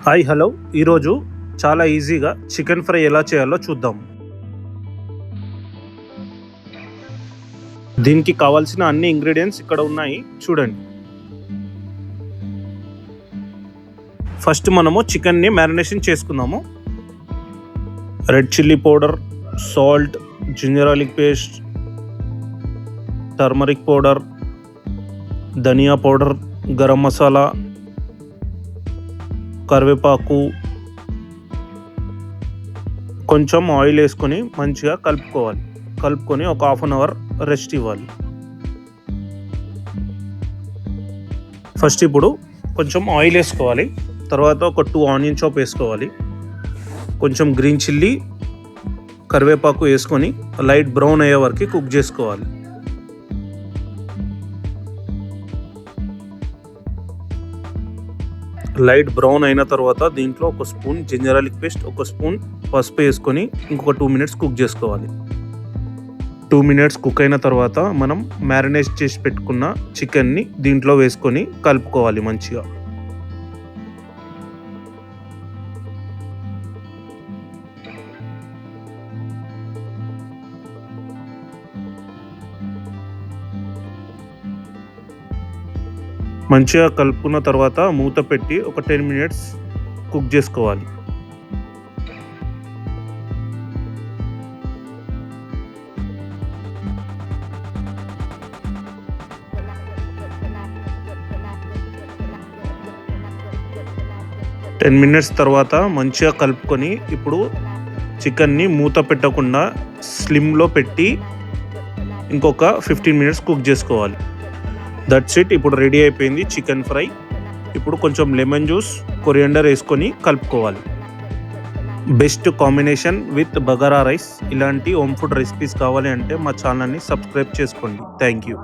Hi hello ఈరోజు చాలా ఈజీగా చికెన్ ఫ్రై ఎలా చేయాలో చూద్దాం. దీనికి కావాల్సిన అన్ని ఇంగ్రీడియంట్స్ ఇక్కడ ఉన్నాయి చూడండి. ఫస్ట్ మనము చికెన్ని మ్యారినేషన్ చేసుకుందాము. Red chilli powder, salt, ginger garlic paste, turmeric powder, ధనియా పౌడర్, గరం మసాలా, కరివేపాకు, కొంచెం ఆయిల్ వేసుకొని మంచిగా కలుపుకొని ఒక హాఫ్ అన్ అవర్ రెస్ట్ ఇవ్వాలి. ఫస్ట్ ఇప్పుడు కొంచెం ఆయిల్ వేసుకోవాలి. తర్వాత ఒక 2 ఆనియన్ చాప్ వేసుకోవాలి. కొంచెం గ్రీన్ చిల్లీ, కరివేపాకు వేసుకొని లైట్ బ్రౌన్ అయ్యే వరకు కుక్ చేసుకోవాలి. లైట్ బ్రౌన్ అయిన తర్వాత దీంట్లో ఒక స్పూన్ జింజర్ గార్లిక్ పేస్ట్, ఒక స్పూన్ పసుపు వేసుకొని ఇంకొక 2 మినిట్స్ కుక్ చేసుకోవాలి. 2 మినిట్స్ కుక్ అయిన తర్వాత మనం మ్యారినేట్ చేసి పెట్టుకున్న చికెన్ని దీంట్లో వేసుకొని కలుపుకోవాలి మంచిగా. మంచిగా కలుపుకున్న తర్వాత మూత పెట్టి ఒక 10 మినిట్స్ కుక్ చేసుకోవాలి. తర్వాత మంచిగా కలుపుకొని ఇప్పుడు చికెన్ని మూత పెట్టకుండా స్లిమ్లో పెట్టి ఇంకొక 15 మినిట్స్ కుక్ చేసుకోవాలి. That's it. ఇప్పుడు రెడీ అయిపోయింది చికెన్ ఫ్రై. ఇప్పుడు కొంచెం లెమన్ జ్యూస్, కొరియాండర్ వేసుకొని కలుపుకోవాలి. Best combination with bagara rice. ఇలాంటి హోమ్ ఫుడ్ రెసిపీస్ కావాలి అంటే మా ఛానల్ని సబ్స్క్రైబ్ చేసుకోండి. Thank you.